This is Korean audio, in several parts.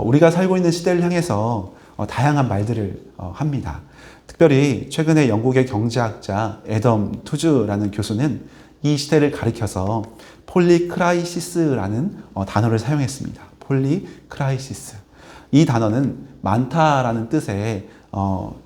우리가 살고 있는 시대를 향해서 다양한 말들을 합니다. 특별히 최근에 영국의 경제학자 애덤 투즈라는 교수는 이 시대를 가리켜서 폴리크라이시스라는 단어를 사용했습니다. 폴리크라이시스. 이 단어는 많다라는 뜻의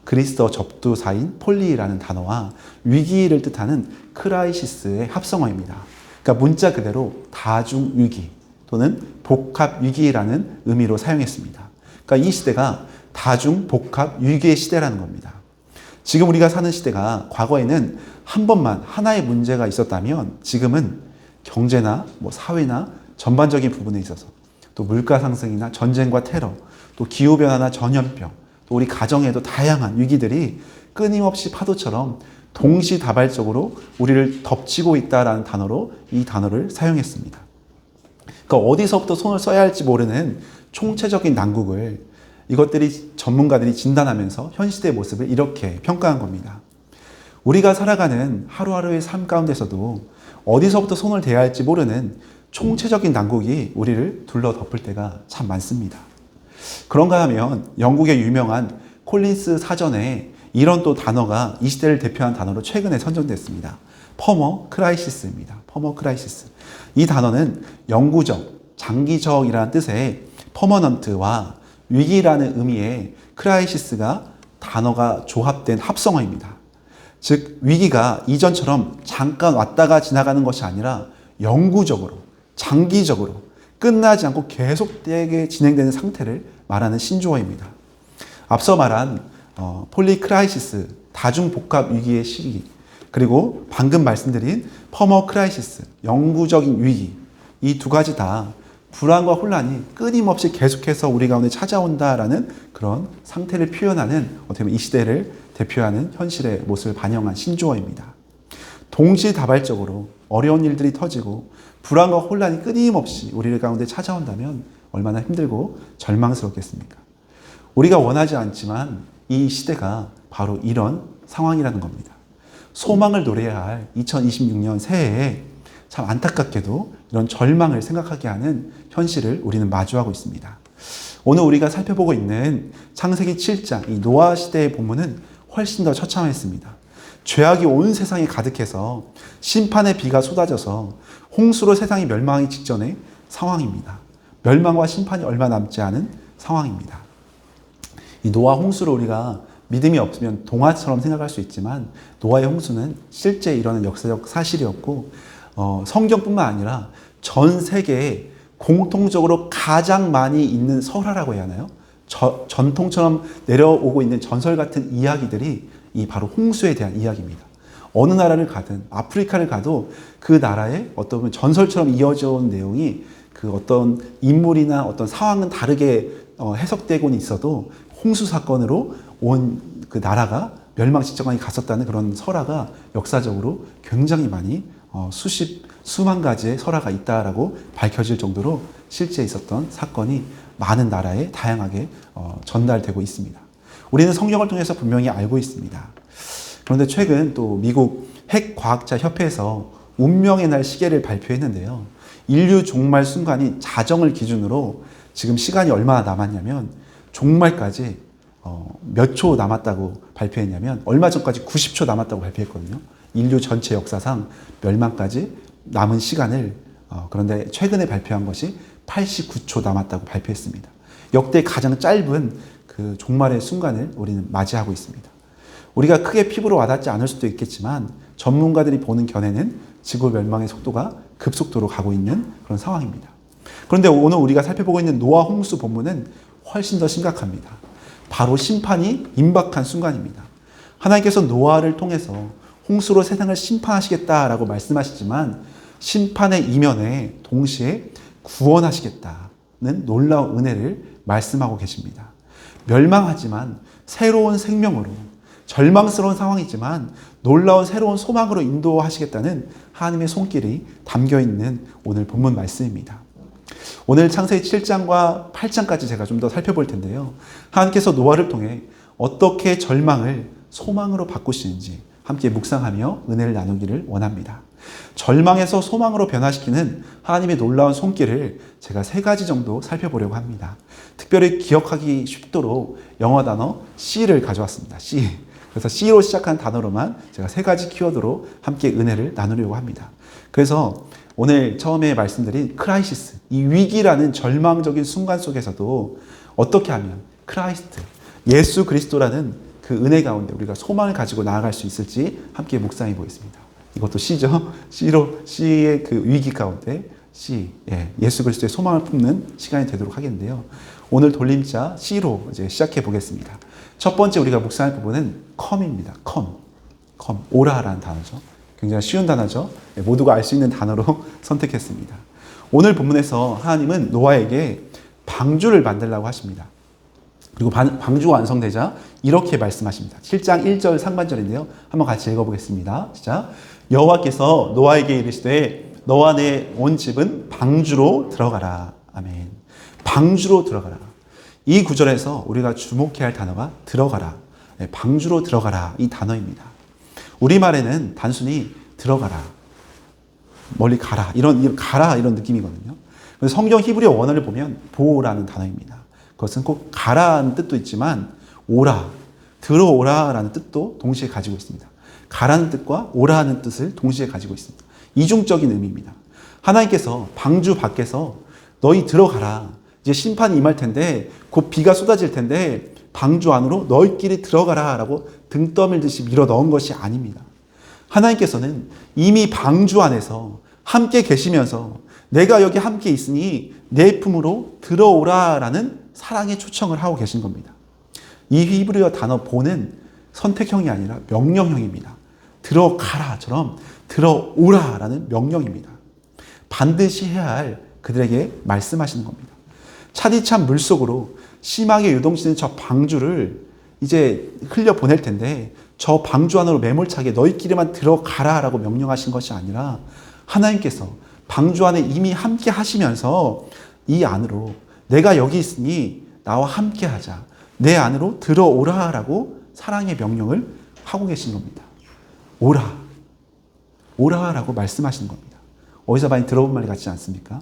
그리스어 접두사인 폴리라는 단어와 위기를 뜻하는 크라이시스의 합성어입니다. 그러니까 문자 그대로 다중위기 또는 복합위기라는 의미로 사용했습니다. 그러니까 이 시대가 다중복합위기의 시대라는 겁니다. 지금 우리가 사는 시대가 과거에는 한 번만 하나의 문제가 있었다면 지금은 경제나 사회나 전반적인 부분에 있어서 또 물가 상승이나 전쟁과 테러, 또 기후변화나 전염병, 또 우리 가정에도 다양한 위기들이 끊임없이 파도처럼 동시다발적으로 우리를 덮치고 있다라는 단어로 이 단어를 사용했습니다. 그러니까 어디서부터 손을 써야 할지 모르는 총체적인 난국을 이것들이 전문가들이 진단하면서 현 시대의 모습을 이렇게 평가한 겁니다. 우리가 살아가는 하루하루의 삶 가운데서도 어디서부터 손을 대야 할지 모르는 총체적인 난국이 우리를 둘러 덮을 때가 참 많습니다. 그런가 하면 영국의 유명한 콜린스 사전에 이런 또 단어가 이 시대를 대표하는 단어로 최근에 선정됐습니다. 퍼머 크라이시스입니다. 퍼머 크라이시스. 이 단어는 영구적, 장기적이라는 뜻의 퍼머넌트와 위기라는 의미의 크라이시스가 단어가 조합된 합성어입니다. 즉 위기가 이전처럼 잠깐 왔다가 지나가는 것이 아니라 영구적으로, 장기적으로 끝나지 않고 계속되게 진행되는 상태를 말하는 신조어입니다. 앞서 말한 폴리크라이시스, 다중복합 위기의 시기, 그리고 방금 말씀드린 퍼머 크라이시스, 영구적인 위기, 이 두 가지 다 불안과 혼란이 끊임없이 계속해서 우리 가운데 찾아온다라는 그런 상태를 표현하는 어떻게 보면 이 시대를 대표하는 현실의 모습을 반영한 신조어입니다. 동시다발적으로 어려운 일들이 터지고 불안과 혼란이 끊임없이 우리 가운데 찾아온다면 얼마나 힘들고 절망스럽겠습니까? 우리가 원하지 않지만 이 시대가 바로 이런 상황이라는 겁니다. 소망을 노려야 할 2026년 새해에 참 안타깝게도 이런 절망을 생각하게 하는 현실을 우리는 마주하고 있습니다. 오늘 우리가 살펴보고 있는 창세기 7장 이 노아 시대의 본문은 훨씬 더 처참했습니다. 죄악이 온 세상에 가득해서 심판의 비가 쏟아져서 홍수로 세상이 멸망하기 직전의 상황입니다. 멸망과 심판이 얼마 남지 않은 상황입니다. 이 노아 홍수를 우리가 믿음이 없으면 동화처럼 생각할 수 있지만 노아의 홍수는 실제 일어난 역사적 사실이었고 성경뿐만 아니라 전 세계에 공통적으로 가장 많이 있는 설화라고 해야 하나요? 전통처럼 내려오고 있는 전설 같은 이야기들이 이 바로 홍수에 대한 이야기입니다. 어느 나라를 가든 아프리카를 가도 그 나라의 어떤 전설처럼 이어져 온 내용이 그 어떤 인물이나 어떤 상황은 다르게 해석되고는 있어도 홍수 사건으로 온 그 나라가 멸망 직전까지 갔었다는 그런 설화가 역사적으로 굉장히 많이 수만 가지의 설화가 있다라고 밝혀질 정도로 실제 있었던 사건이 많은 나라에 다양하게 전달되고 있습니다. 우리는 성경을 통해서 분명히 알고 있습니다. 그런데 최근 또 미국 핵과학자협회에서 운명의 날 시계를 발표했는데요. 인류 종말 순간이 자정을 기준으로 지금 시간이 얼마나 남았냐면 종말까지 몇 초 남았다고 발표했냐면 얼마 전까지 90초 남았다고 발표했거든요. 인류 전체 역사상 멸망까지 남은 시간을 그런데 최근에 발표한 것이 89초 남았다고 발표했습니다. 역대 가장 짧은 그 종말의 순간을 우리는 맞이하고 있습니다. 우리가 크게 피부로 와닿지 않을 수도 있겠지만 전문가들이 보는 견해는 지구 멸망의 속도가 급속도로 가고 있는 그런 상황입니다. 그런데 오늘 우리가 살펴보고 있는 노아 홍수 본문은 훨씬 더 심각합니다. 바로 심판이 임박한 순간입니다. 하나님께서 노아를 통해서 홍수로 세상을 심판하시겠다라고 말씀하시지만 심판의 이면에 동시에 구원하시겠다는 놀라운 은혜를 말씀하고 계십니다. 멸망하지만 새로운 생명으로 절망스러운 상황이지만 놀라운 새로운 소망으로 인도하시겠다는 하나님의 손길이 담겨있는 오늘 본문 말씀입니다. 오늘 창세기 7장과 8장까지 제가 좀 더 살펴볼 텐데요. 하나님께서 노아를 통해 어떻게 절망을 소망으로 바꾸시는지 함께 묵상하며 은혜를 나누기를 원합니다. 절망에서 소망으로 변화시키는 하나님의 놀라운 손길을 제가 3가지 정도 살펴보려고 합니다. 특별히 기억하기 쉽도록 영어 단어 C를 가져왔습니다. C. 그래서 C로 시작한 단어로만 제가 3가지 키워드로 함께 은혜를 나누려고 합니다. 그래서 오늘 처음에 말씀드린 크라이시스, 이 위기라는 절망적인 순간 속에서도 어떻게 하면 크라이스트, 예수 그리스도라는 그 은혜 가운데 우리가 소망을 가지고 나아갈 수 있을지 함께 묵상해 보겠습니다. 이것도 C죠. C의 그 위기 가운데 C, 예수 그리스도의 소망을 품는 시간이 되도록 하겠는데요. 오늘 돌림자 C로 이제 시작해 보겠습니다. 첫 번째 우리가 묵상할 부분은 come입니다. come, 오라라는 단어죠. 굉장히 쉬운 단어죠. 모두가 알 수 있는 단어로 선택했습니다. 오늘 본문에서 하나님은 노아에게 방주를 만들라고 하십니다. 그리고 방주가 완성되자 이렇게 말씀하십니다. 7장 1절 상반절인데요. 한번 같이 읽어보겠습니다. 시작. 여호와께서 노아에게 이르시되 너와 내 온 집은 방주로 들어가라. 아멘. 방주로 들어가라. 이 구절에서 우리가 주목해야 할 단어가 들어가라. 방주로 들어가라. 이 단어입니다. 우리말에는 단순히 들어가라, 멀리 가라, 이런 느낌이거든요. 성경 히브리어 원어를 보면 보라는 단어입니다. 그것은 꼭 가라는 뜻도 있지만 오라, 들어오라라는 뜻도 동시에 가지고 있습니다. 가라는 뜻과 오라는 뜻을 동시에 가지고 있습니다. 이중적인 의미입니다. 하나님께서 방주 밖에서 너희 들어가라. 이제 심판이 임할 텐데 곧 비가 쏟아질 텐데 방주 안으로 너희끼리 들어가라 라고 등 떠밀듯이 밀어 넣은 것이 아닙니다. 하나님께서는 이미 방주 안에서 함께 계시면서 내가 여기 함께 있으니 내 품으로 들어오라라는 사랑의 초청을 하고 계신 겁니다. 이 히브리어 단어 보는 선택형이 아니라 명령형입니다. 들어가라처럼 들어오라라는 명령입니다. 반드시 해야 할 그들에게 말씀하시는 겁니다. 차디찬 물속으로 심하게 요동치는 저 방주를 이제 흘려 보낼 텐데 저 방주 안으로 매몰차게 너희끼리만 들어가라라고 명령하신 것이 아니라 하나님께서 방주 안에 이미 함께 하시면서 이 안으로 내가 여기 있으니 나와 함께 하자. 내 안으로 들어오라라고 사랑의 명령을 하고 계신 겁니다. 오라라고 말씀하시는 겁니다. 어디서 많이 들어본 말 같지 않습니까?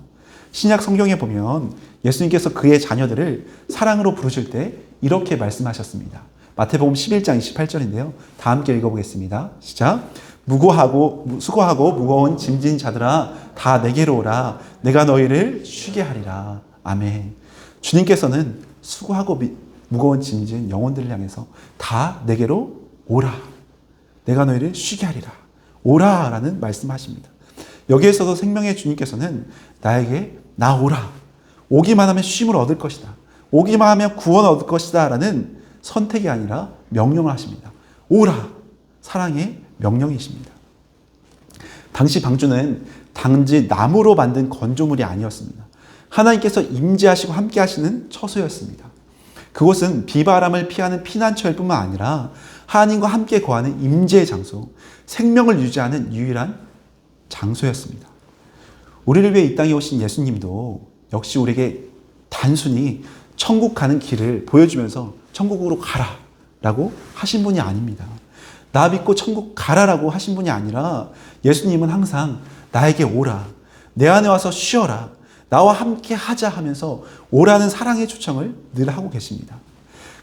신약 성경에 보면 예수님께서 그의 자녀들을 사랑으로 부르실 때 이렇게 말씀하셨습니다. 마태복음 11장 28절인데요. 다 함께 읽어보겠습니다. 시작. 수고하고 무거운 짐진 자들아 다 내게로 오라. 내가 너희를 쉬게 하리라. 아멘. 주님께서는 수고하고 무거운 짐진 영혼들을 향해서 다 내게로 오라. 내가 너희를 쉬게 하리라. 오라라는 말씀하십니다. 여기에서도 생명의 주님께서는 나에게 나오라. 오기만 하면 쉼을 얻을 것이다. 오기만 하면 구원을 얻을 것이다. 라는 선택이 아니라 명령을 하십니다. 오라. 사랑의 명령이십니다. 당시 방주는 단지 나무로 만든 건조물이 아니었습니다. 하나님께서 임재하시고 함께 하시는 처소였습니다. 그곳은 비바람을 피하는 피난처일 뿐만 아니라 하나님과 함께 거하는 임재의 장소, 생명을 유지하는 유일한 장소였습니다. 우리를 위해 이 땅에 오신 예수님도 역시 우리에게 단순히 천국 가는 길을 보여주면서 천국으로 가라라고 하신 분이 아닙니다. 나 믿고 천국 가라라고 하신 분이 아니라 예수님은 항상 나에게 오라, 내 안에 와서 쉬어라, 나와 함께 하자 하면서 오라는 사랑의 초청을 늘 하고 계십니다.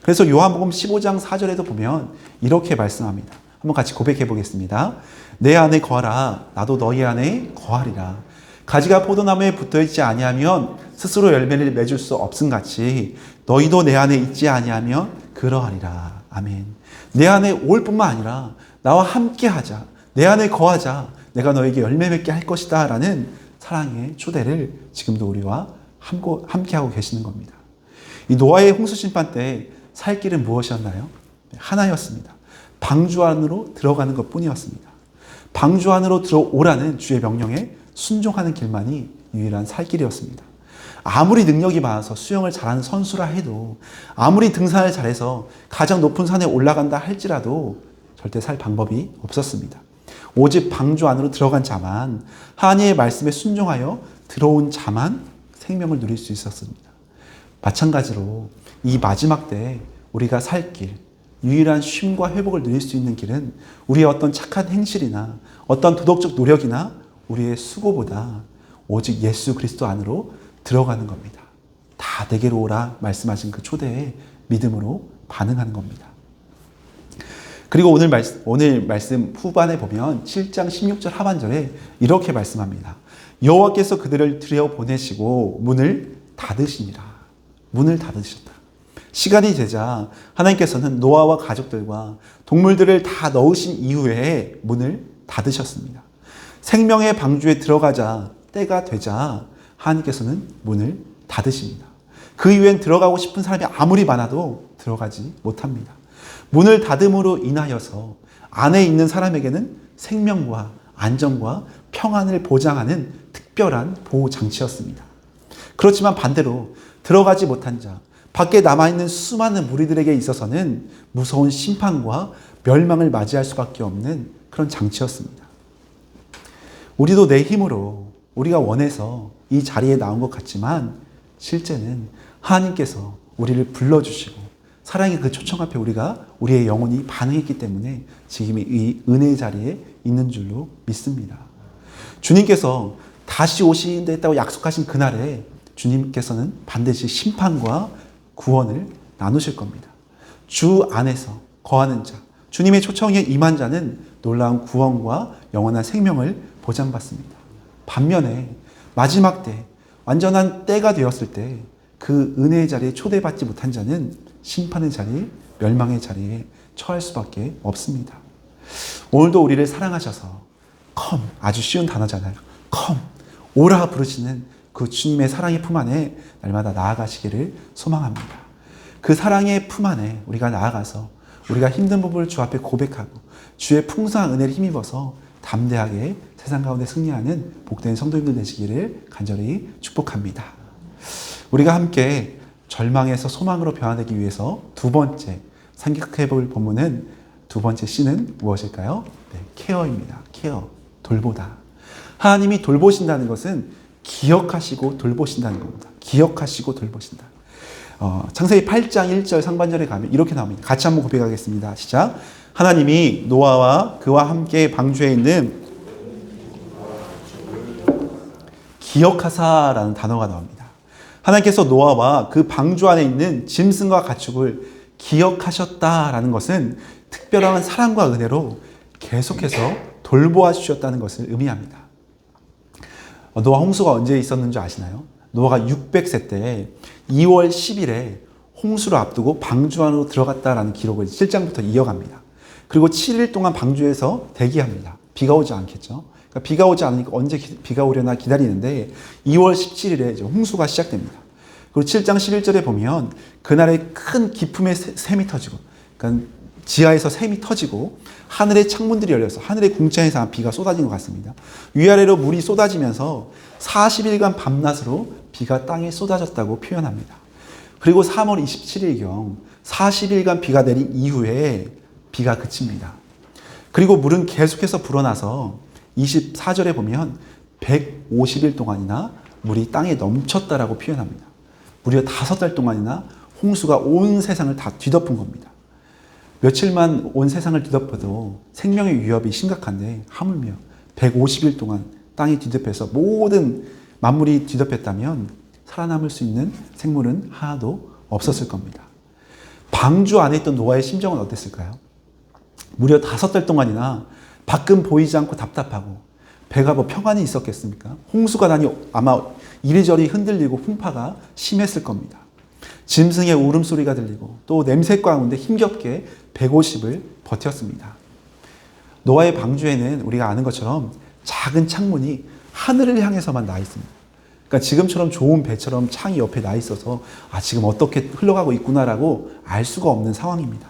그래서 요한복음 15장 4절에도 보면 이렇게 말씀합니다. 한번 같이 고백해 보겠습니다. 내 안에 거하라, 나도 너희 안에 거하리라. 가지가 포도나무에 붙어있지 아니하면 스스로 열매를 맺을 수 없음같이 너희도 내 안에 있지 아니하면 그러하리라. 아멘. 내 안에 올 뿐만 아니라 나와 함께 하자, 내 안에 거하자, 내가 너에게 열매 맺게 할 것이다 라는 사랑의 초대를 지금도 우리와 함께하고 계시는 겁니다. 이 노아의 홍수 심판 때 살 길은 무엇이었나요? 하나였습니다. 방주 안으로 들어가는 것 뿐이었습니다. 방주 안으로 들어오라는 주의 명령에 순종하는 길만이 유일한 살 길이었습니다. 아무리 능력이 많아서 수영을 잘하는 선수라 해도, 아무리 등산을 잘해서 가장 높은 산에 올라간다 할지라도 절대 살 방법이 없었습니다. 오직 방주 안으로 들어간 자만, 하나님의 말씀에 순종하여 들어온 자만 생명을 누릴 수 있었습니다. 마찬가지로 이 마지막 때 우리가 살 길, 유일한 쉼과 회복을 누릴 수 있는 길은 우리의 어떤 착한 행실이나 어떤 도덕적 노력이나 우리의 수고보다 오직 예수 그리스도 안으로 들어가는 겁니다. 다 내게로 오라 말씀하신 그 초대에 믿음으로 반응하는 겁니다. 그리고 오늘 말씀 후반에 보면 7장 16절 하반절에 이렇게 말씀합니다. 여호와께서 그들을 들여보내시고 문을 닫으시니라. 문을 닫으셨다. 시간이 되자 하나님께서는 노아와 가족들과 동물들을 다 넣으신 이후에 문을 닫으셨습니다. 생명의 방주에 들어가자 때가 되자 하나님께서는 문을 닫으십니다. 그 이후엔 들어가고 싶은 사람이 아무리 많아도 들어가지 못합니다. 문을 닫음으로 인하여서 안에 있는 사람에게는 생명과 안전과 평안을 보장하는 특별한 보호장치였습니다. 그렇지만 반대로 들어가지 못한 자, 밖에 남아있는 수많은 무리들에게 있어서는 무서운 심판과 멸망을 맞이할 수밖에 없는 그런 장치였습니다. 우리도 내 힘으로 우리가 원해서 이 자리에 나온 것 같지만 실제는 하나님께서 우리를 불러주시고 사랑의 그 초청 앞에 우리의 영혼이 반응했기 때문에 지금 이 은혜의 자리에 있는 줄로 믿습니다. 주님께서 다시 오시는 데 있다고 약속하신 그날에 주님께서는 반드시 심판과 구원을 나누실 겁니다. 주 안에서 거하는 자, 주님의 초청에 임한 자는 놀라운 구원과 영원한 생명을 보장받습니다. 반면에 마지막 때, 완전한 때가 되었을 때 그 은혜의 자리에 초대받지 못한 자는 심판의 자리, 멸망의 자리에 처할 수밖에 없습니다. 오늘도 우리를 사랑하셔서 come, 아주 쉬운 단어잖아요. come, 오라 부르시는 그 주님의 사랑의 품 안에 날마다 나아가시기를 소망합니다. 그 사랑의 품 안에 우리가 나아가서 우리가 힘든 부분을 주 앞에 고백하고 주의 풍성한 은혜를 힘입어서 담대하게 세상 가운데 승리하는 복된 성도님들 되시기를 간절히 축복합니다. 우리가 함께 절망에서 소망으로 변화되기 위해서 두 번째 생각해 볼 본문은 두 번째 C는 무엇일까요? 네, 케어입니다. 케어, 돌보다. 하나님이 돌보신다는 것은 기억하시고 돌보신다는 겁니다. 기억하시고 돌보신다. 창세기 8장 1절 상반절에 가면 이렇게 나옵니다. 같이 한번 고백하겠습니다. 시작. 하나님이 노아와 그와 함께 방주에 있는 기억하사라는 단어가 나옵니다. 하나님께서 노아와 그 방주 안에 있는 짐승과 가축을 기억하셨다라는 것은 특별한 사랑과 은혜로 계속해서 돌보아 주셨다는 것을 의미합니다. 노아 홍수가 언제 있었는 줄 아시나요? 노아가 600세 때 2월 10일에 홍수를 앞두고 방주 안으로 들어갔다라는 기록을 7장부터 이어갑니다. 그리고 7일 동안 방주에서 대기합니다. 비가 오지 않겠죠. 그러니까 비가 오지 않으니까 언제 비가 오려나 기다리는데 2월 17일에 이제 홍수가 시작됩니다. 그리고 7장 11절에 보면 그날에 큰 기품의 샘이 터지고, 그러니까 지하에서 샘이 터지고 하늘의 창문들이 열려서 하늘의 궁창에서 비가 쏟아진 것 같습니다. 위아래로 물이 쏟아지면서 40일간 밤낮으로 비가 땅에 쏟아졌다고 표현합니다. 그리고 3월 27일경 40일간 비가 내린 이후에 비가 그칩니다. 그리고 물은 계속해서 불어나서 24절에 보면 150일 동안이나 물이 땅에 넘쳤다라고 표현합니다. 무려 5달 동안이나 홍수가 온 세상을 다 뒤덮은 겁니다. 며칠만 온 세상을 뒤덮어도 생명의 위협이 심각한데 하물며 150일 동안 땅이 뒤덮여서 모든 만물이 뒤덮였다면 살아남을 수 있는 생물은 하나도 없었을 겁니다. 방주 안에 있던 노아의 심정은 어땠을까요? 무려 5달 동안이나 밖은 보이지 않고 답답하고 배가 평안히 있었겠습니까? 홍수가 나니 아마 이리저리 흔들리고 풍파가 심했을 겁니다. 짐승의 울음소리가 들리고 또 냄새 가운데 힘겹게 150을 버텼습니다. 노아의 방주에는 우리가 아는 것처럼 작은 창문이 하늘을 향해서만 나 있습니다. 그러니까 지금처럼 좋은 배처럼 창이 옆에 나 있어서 지금 어떻게 흘러가고 있구나라고 알 수가 없는 상황입니다.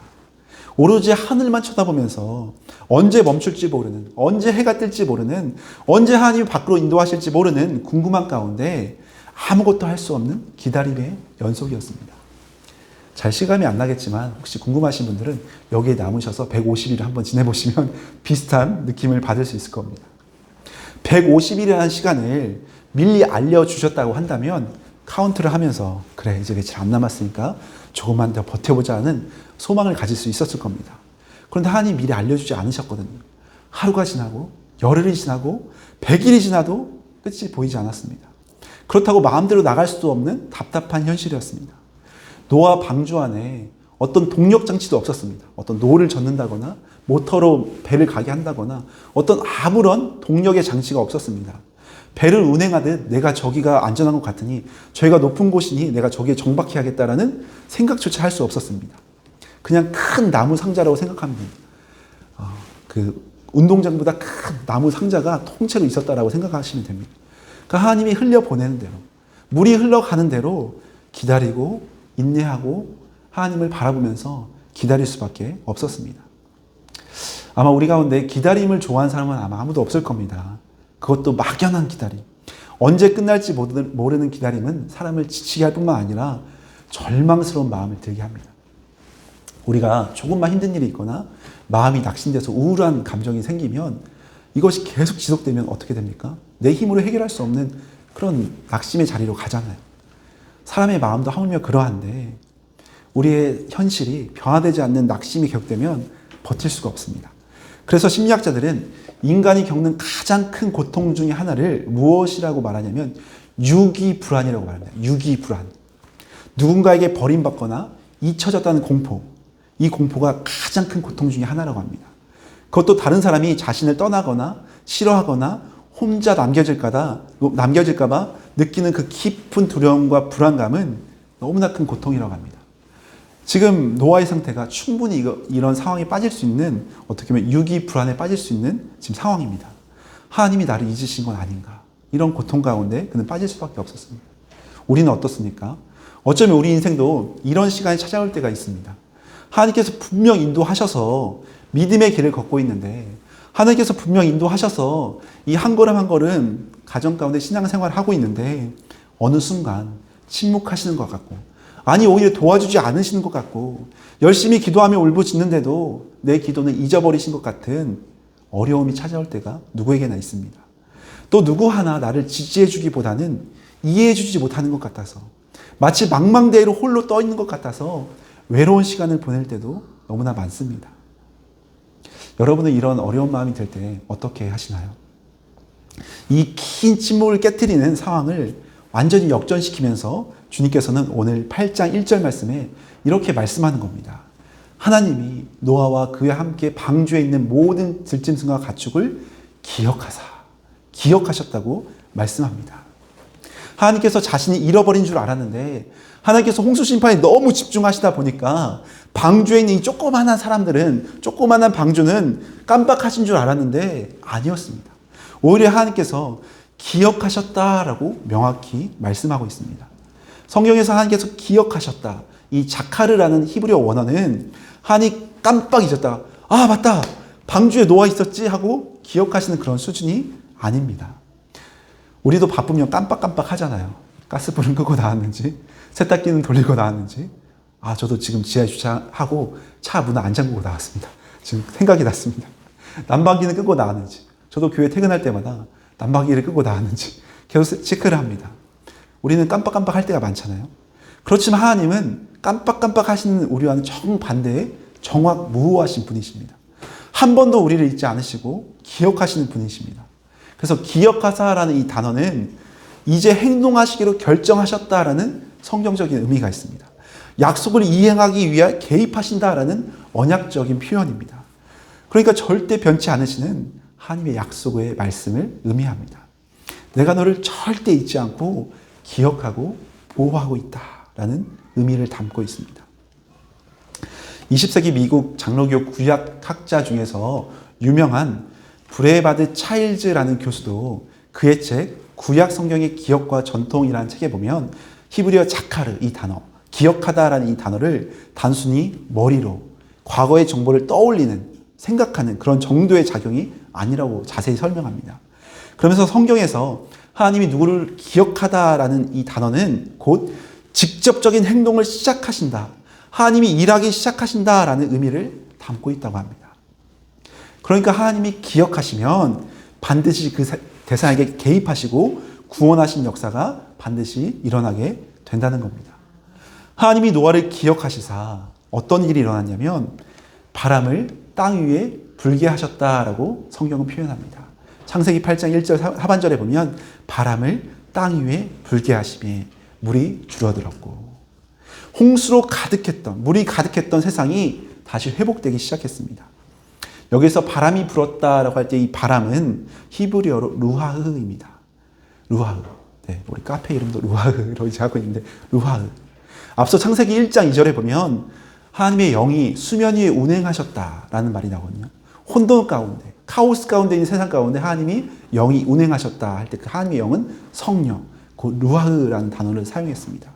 오로지 하늘만 쳐다보면서 언제 멈출지 모르는, 언제 해가 뜰지 모르는, 언제 하나님이 밖으로 인도하실지 모르는 궁금한 가운데 아무것도 할 수 없는 기다림의 연속이었습니다. 잘 실감이 안 나겠지만 혹시 궁금하신 분들은 여기에 남으셔서 150일을 한번 지내보시면 비슷한 느낌을 받을 수 있을 겁니다. 150일이라는 시간을 미리 알려주셨다고 한다면 카운트를 하면서 그래 이제 며칠 안 남았으니까 조금만 더 버텨보자 하는 소망을 가질 수 있었을 겁니다. 그런데 하나님이 미리 알려주지 않으셨거든요. 하루가 지나고 열흘이 지나고 100일이 지나도 끝이 보이지 않았습니다. 그렇다고 마음대로 나갈 수도 없는 답답한 현실이었습니다. 노아 방주 안에 어떤 동력 장치도 없었습니다. 어떤 노를 젓는다거나 모터로 배를 가게 한다거나 어떤 아무런 동력의 장치가 없었습니다. 배를 운행하듯 내가 저기가 안전한 것 같으니 저희가 높은 곳이니 내가 저기에 정박해야겠다라는 생각조차 할 수 없었습니다. 그냥 큰 나무 상자라고 생각하면 됩니다. 그 운동장보다 큰 나무 상자가 통째로 있었다라고 생각하시면 됩니다. 그러니까 하나님이 흘려보내는 대로 물이 흘러가는 대로 기다리고 인내하고 하나님을 바라보면서 기다릴 수밖에 없었습니다. 아마 우리 가운데 기다림을 좋아하는 사람은 아마 아무도 없을 겁니다. 그것도 막연한 기다림. 언제 끝날지 모르는 기다림은 사람을 지치게 할 뿐만 아니라 절망스러운 마음을 들게 합니다. 우리가 조금만 힘든 일이 있거나 마음이 낙심돼서 우울한 감정이 생기면 이것이 계속 지속되면 어떻게 됩니까? 내 힘으로 해결할 수 없는 그런 낙심의 자리로 가잖아요. 사람의 마음도 하물며 그러한데 우리의 현실이 변화되지 않는 낙심이 계속되면 버틸 수가 없습니다. 그래서 심리학자들은 인간이 겪는 가장 큰 고통 중에 하나를 무엇이라고 말하냐면 유기불안이라고 말합니다. 유기불안. 누군가에게 버림받거나 잊혀졌다는 공포. 이 공포가 가장 큰 고통 중에 하나라고 합니다. 그것도 다른 사람이 자신을 떠나거나 싫어하거나 혼자 남겨질까 봐 느끼는 그 깊은 두려움과 불안감은 너무나 큰 고통이라고 합니다. 지금 노아의 상태가 충분히 이런 상황에 빠질 수 있는 어떻게 보면 유기 불안에 빠질 수 있는 지금 상황입니다. 하나님이 나를 잊으신 건 아닌가. 이런 고통 가운데 그는 빠질 수밖에 없었습니다. 우리는 어떻습니까? 어쩌면 우리 인생도 이런 시간이 찾아올 때가 있습니다. 하나님께서 분명 인도하셔서 믿음의 길을 걷고 있는데 하나님께서 분명 인도하셔서 이 한 걸음 한 걸음 가정 가운데 신앙생활을 하고 있는데 어느 순간 침묵하시는 것 같고 아니 오히려 도와주지 않으시는 것 같고 열심히 기도하며 울부짖는데도 내 기도는 잊어버리신 것 같은 어려움이 찾아올 때가 누구에게나 있습니다. 또 누구 하나 나를 지지해 주기보다는 이해해 주지 못하는 것 같아서 마치 망망대해로 홀로 떠 있는 것 같아서 외로운 시간을 보낼 때도 너무나 많습니다. 여러분은 이런 어려운 마음이 들 때 어떻게 하시나요? 이 긴 침묵을 깨트리는 상황을 완전히 역전시키면서 주님께서는 오늘 8장 1절 말씀에 이렇게 말씀하는 겁니다. 하나님이 노아와 그와 함께 방주에 있는 모든 들짐승과 가축을 기억하셨다고 말씀합니다. 하나님께서 자신이 잃어버린 줄 알았는데 하나님께서 홍수 심판에 너무 집중하시다 보니까 방주에 있는 이 조그만한 사람들은 조그만한 방주는 깜빡하신 줄 알았는데 아니었습니다. 오히려 하나님께서 기억하셨다라고 명확히 말씀하고 있습니다. 성경에서 하나님께서 기억하셨다. 이 자카르라는 히브리어 원어는 하나님 깜빡 잊었다가 아 맞다 방주에 노아 있었지 하고 기억하시는 그런 수준이 아닙니다. 우리도 바쁘면 깜빡깜빡 하잖아요. 가스불은 끄고 나왔는지 세탁기는 돌리고 나왔는지 아 저도 지금 지하에 주차하고 차 문을 안 잠그고 나왔습니다. 지금 생각이 났습니다. 난방기는 끄고 나왔는지 저도 교회 퇴근할 때마다 난방기를 끄고 나왔는지 계속 체크를 합니다. 우리는 깜빡깜빡 할 때가 많잖아요. 그렇지만 하나님은 깜빡깜빡 하시는 우리와는 정반대의 정확무오하신 분이십니다. 한 번도 우리를 잊지 않으시고 기억하시는 분이십니다. 그래서 기억하사라는 이 단어는 이제 행동하시기로 결정하셨다라는 성경적인 의미가 있습니다. 약속을 이행하기 위해 개입하신다라는 언약적인 표현입니다. 그러니까 절대 변치 않으시는 하나님의 약속의 말씀을 의미합니다. 내가 너를 절대 잊지 않고 기억하고 보호하고 있다라는 의미를 담고 있습니다. 20세기 미국 장로교 구약학자 중에서 유명한 브레바드 차일즈라는 교수도 그의 책 구약 성경의 기억과 전통이라는 책에 보면 히브리어 자카르 이 단어, 기억하다라는 이 단어를 단순히 머리로 과거의 정보를 떠올리는 생각하는 그런 정도의 작용이 아니라고 자세히 설명합니다. 그러면서 성경에서 하나님이 누구를 기억하다라는 이 단어는 곧 직접적인 행동을 시작하신다. 하나님이 일하기 시작하신다라는 의미를 담고 있다고 합니다. 그러니까 하나님이 기억하시면 반드시 그 대상에게 개입하시고 구원하신 역사가 반드시 일어나게 된다는 겁니다. 하나님이 노아를 기억하시사 어떤 일이 일어났냐면 바람을 땅 위에 불게 하셨다라고 성경은 표현합니다. 창세기 8장 1절 하반절에 보면 바람을 땅 위에 불게 하시매 물이 줄어들었고, 홍수로 물이 가득했던 세상이 다시 회복되기 시작했습니다. 여기서 바람이 불었다라고 할 때 이 바람은 히브리어로 루하흐입니다. 루하흐. 네, 우리 카페 이름도 루하흐로 이제 하고 있는데, 루하흐. 앞서 창세기 1장 2절에 보면 하나님의 영이 수면 위에 운행하셨다라는 말이 나오거든요. 혼돈 가운데, 카오스 가운데 있는 세상 가운데 하나님이 영이 운행하셨다 할 때 그 하나님의 영은 성령, 그 루하흐라는 단어를 사용했습니다.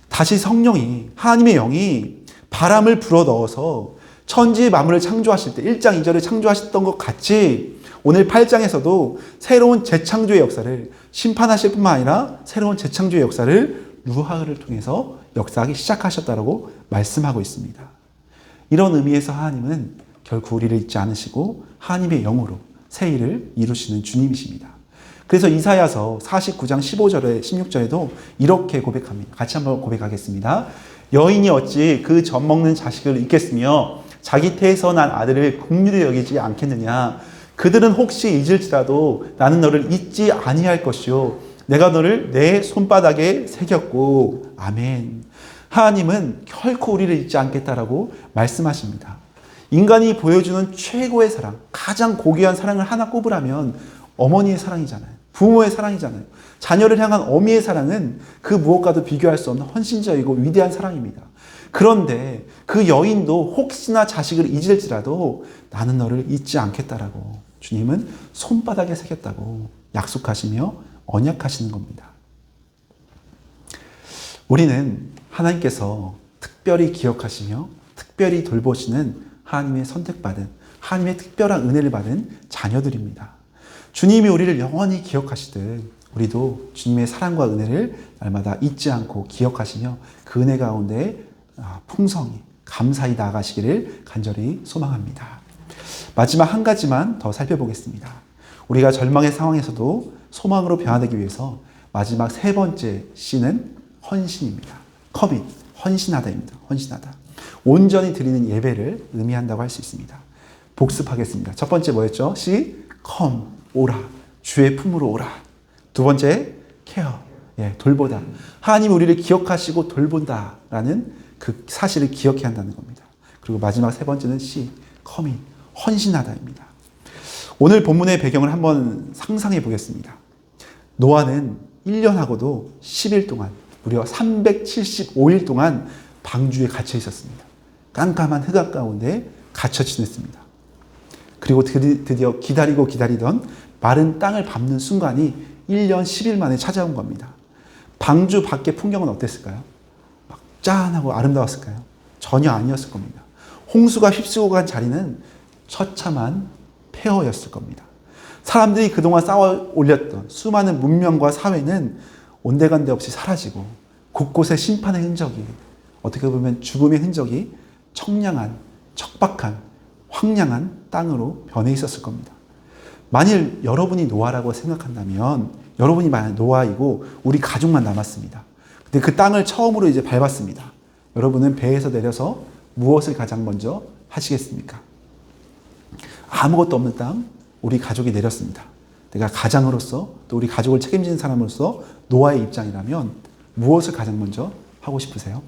다시 성령이, 하나님의 영이 바람을 불어넣어서 천지 만물을 창조하실 때 1장 2절에 창조하셨던 것 같이 오늘 8장에서도 새로운 재창조의 역사를, 심판하실 뿐만 아니라 새로운 재창조의 역사를 루하흐를 통해서 역사하기 시작하셨다라고 말씀하고 있습니다. 이런 의미에서 하나님은 결코 우리를 잊지 않으시고 하나님의 영으로 새 일을 이루시는 주님이십니다. 그래서 이사야서 49장 15절에 16절에도 이렇게 고백합니다. 같이 한번 고백하겠습니다. 여인이 어찌 그 젖 먹는 자식을 잊겠으며 자기 태에서 난 아들을 긍휼히 여기지 않겠느냐. 그들은 혹시 잊을지라도 나는 너를 잊지 아니할 것이요 내가 너를 내 손바닥에 새겼고. 아멘. 하나님은 결코 우리를 잊지 않겠다라고 말씀하십니다. 인간이 보여주는 최고의 사랑, 가장 고귀한 사랑을 하나 꼽으라면 어머니의 사랑이잖아요. 부모의 사랑이잖아요. 자녀를 향한 어미의 사랑은 그 무엇과도 비교할 수 없는 헌신적이고 위대한 사랑입니다. 그런데 그 여인도 혹시나 자식을 잊을지라도 나는 너를 잊지 않겠다라고 주님은 손바닥에 새겼다고 약속하시며 언약하시는 겁니다. 우리는 하나님께서 특별히 기억하시며 특별히 돌보시는 하나님의 선택받은, 하나님의 특별한 은혜를 받은 자녀들입니다. 주님이 우리를 영원히 기억하시듯 우리도 주님의 사랑과 은혜를 날마다 잊지 않고 기억하시며 그 은혜 가운데 풍성히 감사히 나아가시기를 간절히 소망합니다. 마지막 한 가지만 더 살펴보겠습니다. 우리가 절망의 상황에서도 소망으로 변화되기 위해서 마지막 세 번째 C는 헌신입니다. 커밋, 헌신하다입니다. 헌신하다. 온전히 드리는 예배를 의미한다고 할 수 있습니다. 복습하겠습니다. 첫 번째 뭐였죠? C, come, 오라. 주의 품으로 오라. 두 번째, care, 돌보다. 하나님이 우리를 기억하시고 돌본다라는 그 사실을 기억해야 한다는 겁니다. 그리고 마지막 세 번째는 C, commit, 헌신하다입니다. 오늘 본문의 배경을 한번 상상해 보겠습니다. 노아는 1년하고도 10일 동안, 무려 375일 동안 방주에 갇혀 있었습니다. 깜깜한 흑암 가운데 갇혀 지냈습니다. 그리고 드디어 기다리던 마른 땅을 밟는 순간이 1년 10일 만에 찾아온 겁니다. 방주 밖의 풍경은 어땠을까요? 막 짠하고 아름다웠을까요? 전혀 아니었을 겁니다. 홍수가 휩쓰고 간 자리는 처참한 폐허였을 겁니다. 사람들이 그동안 쌓아 올렸던 수많은 문명과 사회는 온데간데 없이 사라지고 곳곳에 심판의 흔적이, 어떻게 보면 죽음의 흔적이 청량한, 척박한, 황량한 땅으로 변해 있었을 겁니다. 만일 여러분이 노아라고 생각한다면 여러분이 만약 노아이고 우리 가족만 남았습니다. 근데 그 땅을 처음으로 이제 밟았습니다. 여러분은 배에서 내려서 무엇을 가장 먼저 하시겠습니까? 아무것도 없는 땅, 우리 가족이 내렸습니다. 내가 가장으로서 또 우리 가족을 책임지는 사람으로서 노아의 입장이라면 무엇을 가장 먼저 하고 싶으세요?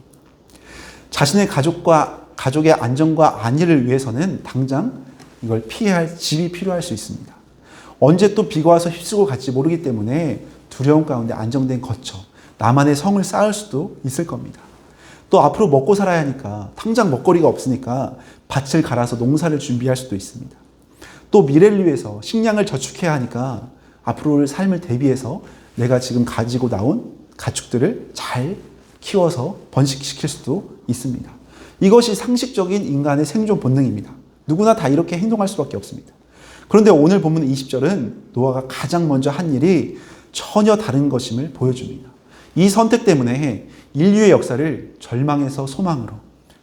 자신의 가족의 안전과 안위를 위해서는 당장 이걸 피해야 할 집이 필요할 수 있습니다. 언제 또 비가 와서 휩쓰고 갈지 모르기 때문에 두려움 가운데 안정된 거처, 나만의 성을 쌓을 수도 있을 겁니다. 또 앞으로 먹고 살아야 하니까 당장 먹거리가 없으니까 밭을 갈아서 농사를 준비할 수도 있습니다. 또 미래를 위해서 식량을 저축해야 하니까 앞으로의 삶을 대비해서 내가 지금 가지고 나온 가축들을 잘 키워서 번식시킬 수도 있습니다. 이것이 상식적인 인간의 생존 본능입니다. 누구나 다 이렇게 행동할 수밖에 없습니다. 그런데 오늘 본문 20절은 노아가 가장 먼저 한 일이 전혀 다른 것임을 보여줍니다. 이 선택 때문에 인류의 역사를 절망에서 소망으로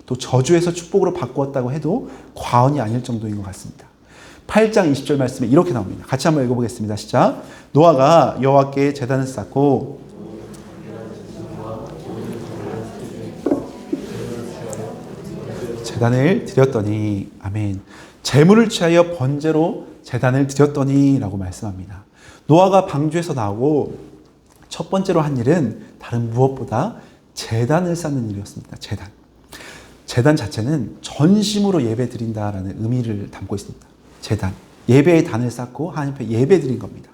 또 저주에서 축복으로 바꾸었다고 해도 과언이 아닐 정도인 것 같습니다. 8장 20절 말씀에 이렇게 나옵니다. 같이 한번 읽어보겠습니다. 시작. 노아가 여호와께 제단을 쌓고 제단을 드렸더니, 아멘. 제물을 취하여 번제로 제단을 드렸더니 라고 말씀합니다. 노아가 방주에서 나오고 첫 번째로 한 일은 다른 무엇보다 제단을 쌓는 일이었습니다. 제단 자체는 전심으로 예배 드린다라는 의미를 담고 있습니다. 제단. 예배의 단을 쌓고 하나님 앞에 예배 드린 겁니다.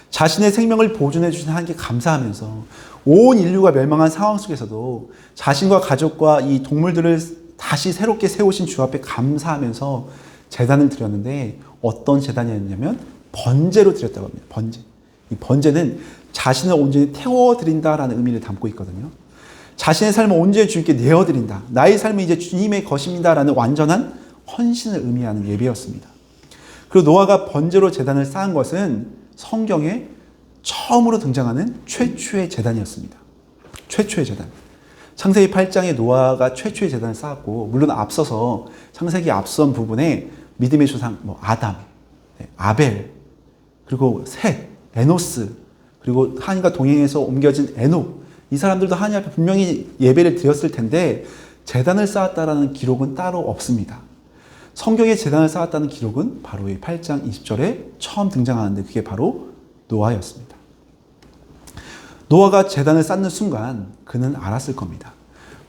자신의 생명을 보존해 주신 하나님께 감사하면서 온 인류가 멸망한 상황 속에서도 자신과 가족과 이 동물들을 다시 새롭게 세우신 주 앞에 감사하면서 제단을 드렸는데, 어떤 제단이었냐면 번제로 드렸다고 합니다. 번제. 이 번제는 자신을 온전히 태워드린다라는 의미를 담고 있거든요. 자신의 삶을 온전히 주님께 내어드린다. 나의 삶은 이제 주님의 것입니다라는 완전한 헌신을 의미하는 예배였습니다. 그리고 노아가 번제로 제단을 쌓은 것은 성경에 처음으로 등장하는 최초의 제단이었습니다. 최초의 제단. 창세기 8장에 노아가 최초의 제단을 쌓았고, 물론 앞서서 창세기 앞선 부분에 믿음의 조상 아담, 아벨, 그리고 셋, 에노스, 그리고 하나님과 동행해서 옮겨진 에녹, 이 사람들도 하나님 앞에 분명히 예배를 드렸을 텐데 제단을 쌓았다라는 기록은 따로 없습니다. 성경에 제단을 쌓았다는 기록은 바로 이 8장 20절에 처음 등장하는데, 그게 바로 노아였습니다. 노아가 제단을 쌓는 순간 그는 알았을 겁니다.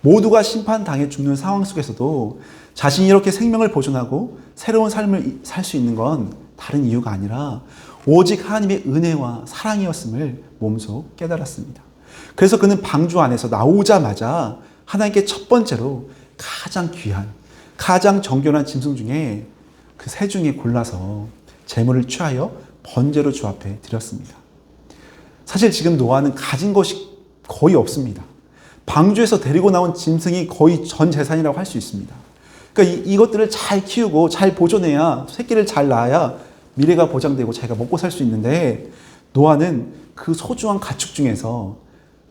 모두가 심판당해 죽는 상황 속에서도 자신이 이렇게 생명을 보존하고 새로운 삶을 살 수 있는 건 다른 이유가 아니라 오직 하나님의 은혜와 사랑이었음을 몸소 깨달았습니다. 그래서 그는 방주 안에서 나오자마자 하나님께 첫 번째로 가장 귀한, 가장 정결한 짐승 중에 그 세 중에 골라서 제물을 취하여 번제로 주 앞에 드렸습니다. 사실 지금 노아는 가진 것이 거의 없습니다. 방주에서 데리고 나온 짐승이 거의 전 재산이라고 할 수 있습니다. 그러니까 이것들을 잘 키우고 잘 보존해야, 새끼를 잘 낳아야 미래가 보장되고 자기가 먹고 살 수 있는데, 노아는 그 소중한 가축 중에서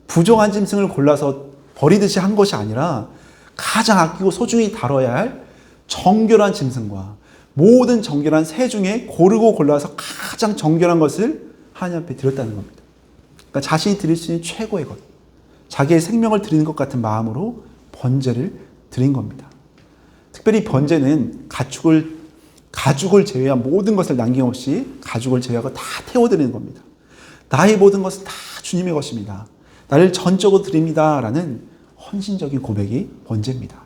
부정한 짐승을 골라서 버리듯이 한 것이 아니라 가장 아끼고 소중히 다뤄야 할 정결한 짐승과 모든 정결한 새 중에 고르고 골라서 가장 정결한 것을 하나님 앞에 드렸다는 겁니다. 그러니까 자신이 드릴 수 있는 최고의 것, 자기의 생명을 드리는 것 같은 마음으로 번제를 드린 겁니다. 특별히 번제는 가죽을 제외한 모든 것을 남김없이 가죽을 제외하고 다 태워드리는 겁니다. 나의 모든 것은 다 주님의 것입니다. 나를 전적으로 드립니다. 라는 헌신적인 고백이 번제입니다.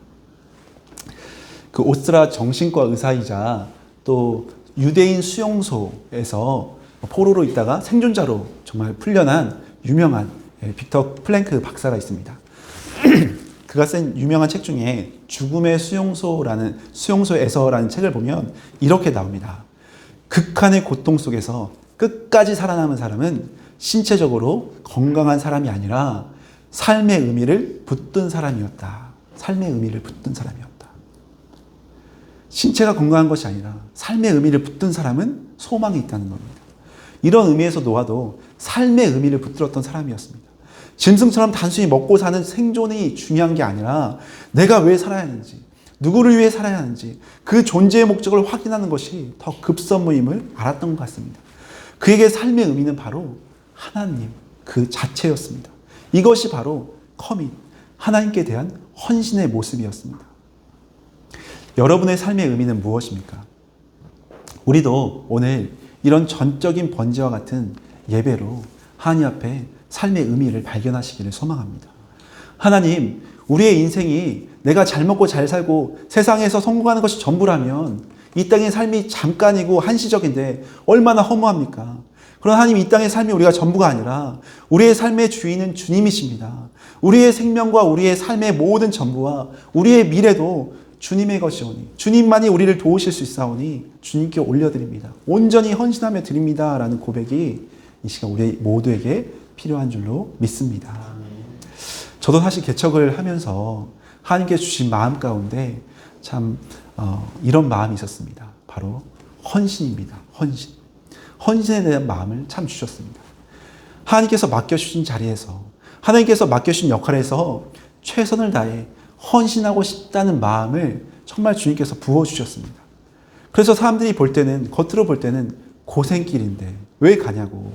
그 오스트라 정신과 의사이자 또 유대인 수용소에서 포로로 있다가 생존자로 정말 풀려난 유명한 빅터 플랭크 박사가 있습니다. 그가 쓴 유명한 책 중에 죽음의 수용소에서라는 책을 보면 이렇게 나옵니다. 극한의 고통 속에서 끝까지 살아남은 사람은 신체적으로 건강한 사람이 아니라 삶의 의미를 붙든 사람이었다. 삶의 의미를 붙든 사람이었다. 신체가 건강한 것이 아니라 삶의 의미를 붙든 사람은 소망이 있다는 겁니다. 이런 의미에서 노아도 삶의 의미를 붙들었던 사람이었습니다. 짐승처럼 단순히 먹고 사는 생존이 중요한 게 아니라 내가 왜 살아야 하는지, 누구를 위해 살아야 하는지 그 존재의 목적을 확인하는 것이 더 급선무임을 알았던 것 같습니다. 그에게 삶의 의미는 바로 하나님 그 자체였습니다. 이것이 바로 커밋, 하나님께 대한 헌신의 모습이었습니다. 여러분의 삶의 의미는 무엇입니까? 우리도 오늘 이런 전적인 번제와 같은 예배로 하나님 앞에 삶의 의미를 발견하시기를 소망합니다. 하나님, 우리의 인생이 내가 잘 먹고 잘 살고 세상에서 성공하는 것이 전부라면 이 땅의 삶이 잠깐이고 한시적인데 얼마나 허무합니까? 그러나 하나님, 이 땅의 삶이 우리가 전부가 아니라 우리의 삶의 주인은 주님이십니다. 우리의 생명과 우리의 삶의 모든 전부와 우리의 미래도 주님의 것이오니 주님만이 우리를 도우실 수 있사오니 주님께 올려드립니다. 온전히 헌신하며 드립니다. 라는 고백이 이 시간 우리 모두에게 필요한 줄로 믿습니다. 저도 사실 개척을 하면서 하나님께 주신 마음 가운데 참 이런 마음이 있었습니다. 바로 헌신입니다. 헌신. 헌신에 대한 마음을 참 주셨습니다. 하나님께서 맡겨주신 자리에서, 하나님께서 맡겨주신 역할에서 최선을 다해 헌신하고 싶다는 마음을 정말 주님께서 부어주셨습니다. 그래서 사람들이 볼 때는, 겉으로 볼 때는 고생길인데 왜 가냐고.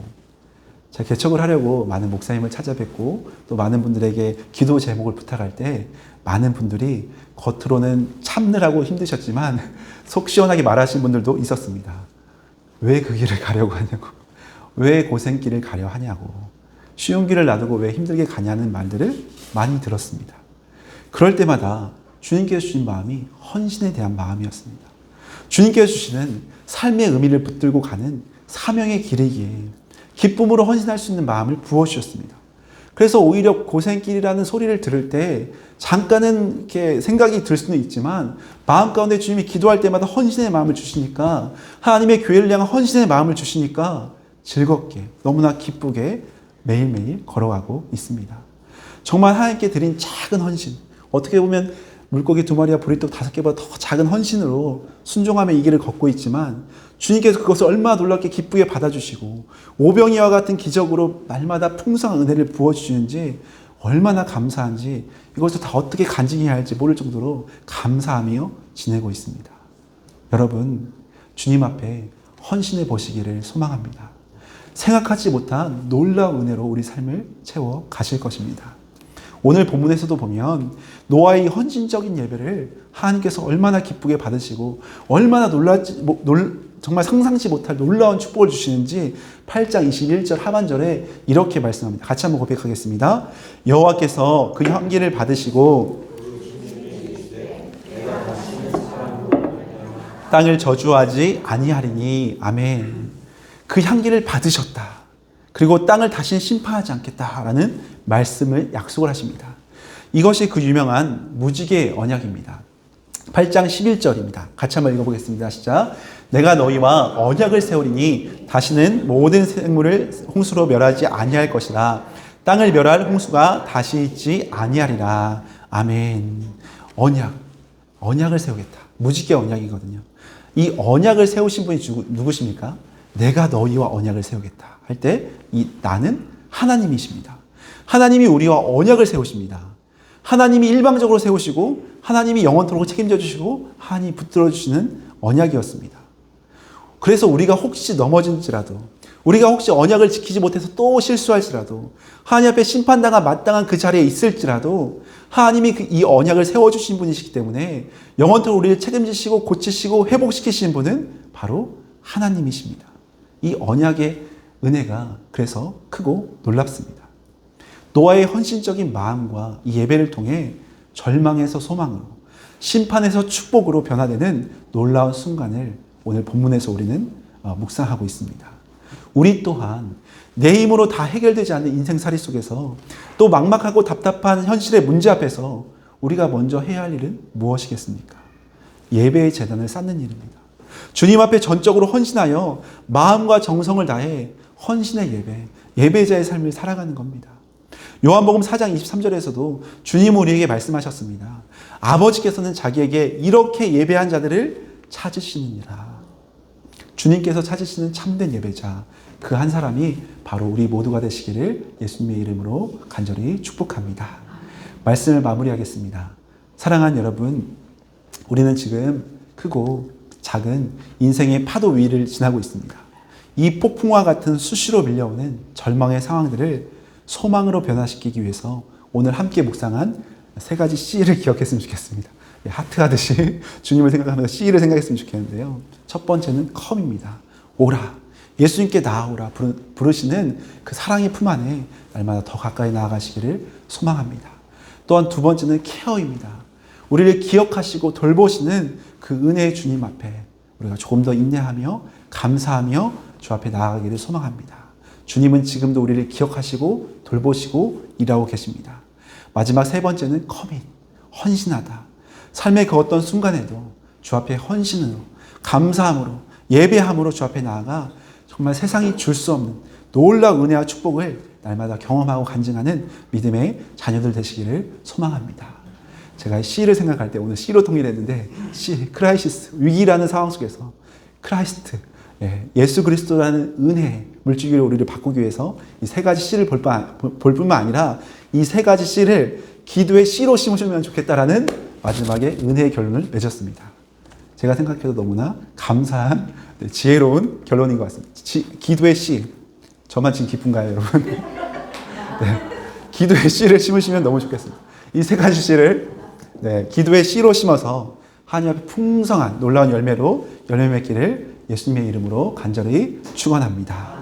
제가 개척을 하려고 많은 목사님을 찾아뵙고 또 많은 분들에게 기도 제목을 부탁할 때 많은 분들이 겉으로는 참느라고 힘드셨지만 속 시원하게 말하신 분들도 있었습니다. 왜 그 길을 가려고 하냐고. 왜 고생길을 가려 하냐고. 쉬운 길을 놔두고 왜 힘들게 가냐는 말들을 많이 들었습니다. 그럴 때마다 주님께서 주신 마음이 헌신에 대한 마음이었습니다. 주님께서 주시는 삶의 의미를 붙들고 가는 사명의 길이기에 기쁨으로 헌신할 수 있는 마음을 부어주셨습니다. 그래서 오히려 고생길이라는 소리를 들을 때 잠깐은 이렇게 생각이 들 수는 있지만 마음 가운데 주님이 기도할 때마다 헌신의 마음을 주시니까, 하나님의 교회를 향한 헌신의 마음을 주시니까 즐겁게, 너무나 기쁘게 매일매일 걸어가고 있습니다. 정말 하나님께 드린 작은 헌신, 어떻게 보면 물고기 2마리와 보리떡 5개보다 더 작은 헌신으로 순종하며 이 길을 걷고 있지만 주님께서 그것을 얼마나 놀랍게 기쁘게 받아주시고 오병이와 같은 기적으로 날마다 풍성한 은혜를 부어주시는지 얼마나 감사한지, 이것을 다 어떻게 간직해야 할지 모를 정도로 감사하며 지내고 있습니다. 여러분, 주님 앞에 헌신해 보시기를 소망합니다. 생각하지 못한 놀라운 은혜로 우리 삶을 채워 가실 것입니다. 오늘 본문에서도 보면 노아의 헌신적인 예배를 하나님께서 얼마나 기쁘게 받으시고 얼마나 정말 상상치 못할 놀라운 축복을 주시는지 8장 21절 하반절에 이렇게 말씀합니다. 같이 한번 고백하겠습니다. 여호와께서 그 향기를 받으시고 땅을 저주하지 아니하리니. 아멘. 그 향기를 받으셨다. 그리고 땅을 다시는 심판하지 않겠다라는 말씀을 약속을 하십니다. 이것이 그 유명한 무지개 언약입니다. 8장 11절입니다. 같이 한번 읽어보겠습니다. 시작. 내가 너희와 언약을 세우리니 다시는 모든 생물을 홍수로 멸하지 아니할 것이라. 땅을 멸할 홍수가 다시 있지 아니하리라. 아멘. 언약을 세우겠다. 무지개 언약이거든요. 이 언약을 세우신 분이 누구십니까? 내가 너희와 언약을 세우겠다 할 때 이 나는 하나님이십니다. 하나님이 우리와 언약을 세우십니다. 하나님이 일방적으로 세우시고 하나님이 영원토록 책임져 주시고 하나님이 붙들어 주시는 언약이었습니다. 그래서 우리가 혹시 넘어진지라도, 우리가 혹시 언약을 지키지 못해서 또 실수할지라도, 하나님 앞에 심판당한 마땅한 그 자리에 있을지라도 하나님이 이 언약을 세워주신 분이시기 때문에 영원토록 우리를 책임지시고 고치시고 회복시키시는 분은 바로 하나님이십니다. 이 언약의 은혜가 그래서 크고 놀랍습니다. 노아의 헌신적인 마음과 이 예배를 통해 절망에서 소망으로, 심판에서 축복으로 변화되는 놀라운 순간을 오늘 본문에서 우리는 묵상하고 있습니다. 우리 또한 내 힘으로 다 해결되지 않는 인생살이 속에서 또 막막하고 답답한 현실의 문제 앞에서 우리가 먼저 해야 할 일은 무엇이겠습니까? 예배의 제단을 쌓는 일입니다. 주님 앞에 전적으로 헌신하여 마음과 정성을 다해 헌신의 예배자의 삶을 살아가는 겁니다. 요한복음 4장 23절에서도 주님 우리에게 말씀하셨습니다. 아버지께서는 자기에게 이렇게 예배한 자들을 찾으시느니라. 주님께서 찾으시는 참된 예배자, 그 한 사람이 바로 우리 모두가 되시기를 예수님의 이름으로 간절히 축복합니다. 말씀을 마무리하겠습니다. 사랑하는 여러분, 우리는 지금 크고 작은 인생의 파도 위를 지나고 있습니다. 이 폭풍과 같은 수시로 밀려오는 절망의 상황들을 소망으로 변화시키기 위해서 오늘 함께 묵상한 3가지 C를 기억했으면 좋겠습니다. 하트 하듯이 주님을 생각하면서 C를 생각했으면 좋겠는데요. 첫 번째는 컴입니다. 오라. 예수님께 나아오라 부르시는 그 사랑의 품 안에 날마다 더 가까이 나아가시기를 소망합니다. 또한 2번째는 케어입니다. 우리를 기억하시고 돌보시는 그 은혜의 주님 앞에 우리가 조금 더 인내하며 감사하며 주 앞에 나아가기를 소망합니다. 주님은 지금도 우리를 기억하시고 돌보시고 일하고 계십니다. 마지막 3번째는 커밋, 헌신하다. 삶의 그 어떤 순간에도 주 앞에 헌신으로, 감사함으로, 예배함으로 주 앞에 나아가 정말 세상이 줄 수 없는 놀라운 은혜와 축복을 날마다 경험하고 간증하는 믿음의 자녀들 되시기를 소망합니다. 제가 C를 생각할 때 오늘 C로 통일했는데 C, 크라이시스, 위기라는 상황 속에서 크라이스트, 예수 그리스도라는 은혜의 물줄기로 우리를 바꾸기 위해서 이 3가지 C를 볼 뿐만 아니라 이 3가지 C를 기도의 C로 심으시면 좋겠다라는 마지막에 은혜의 결론을 맺었습니다. 제가 생각해도 너무나 감사한 지혜로운 결론인 것 같습니다. 기도의 씨. 저만 지금 기쁜가요, 여러분? 네. 기도의 씨를 심으시면 너무 좋겠습니다. 이 세 가지 씨를 기도의 씨로 심어서 하나님 앞에 풍성한 놀라운 열매로 열매 맺기를 예수님의 이름으로 간절히 축원합니다.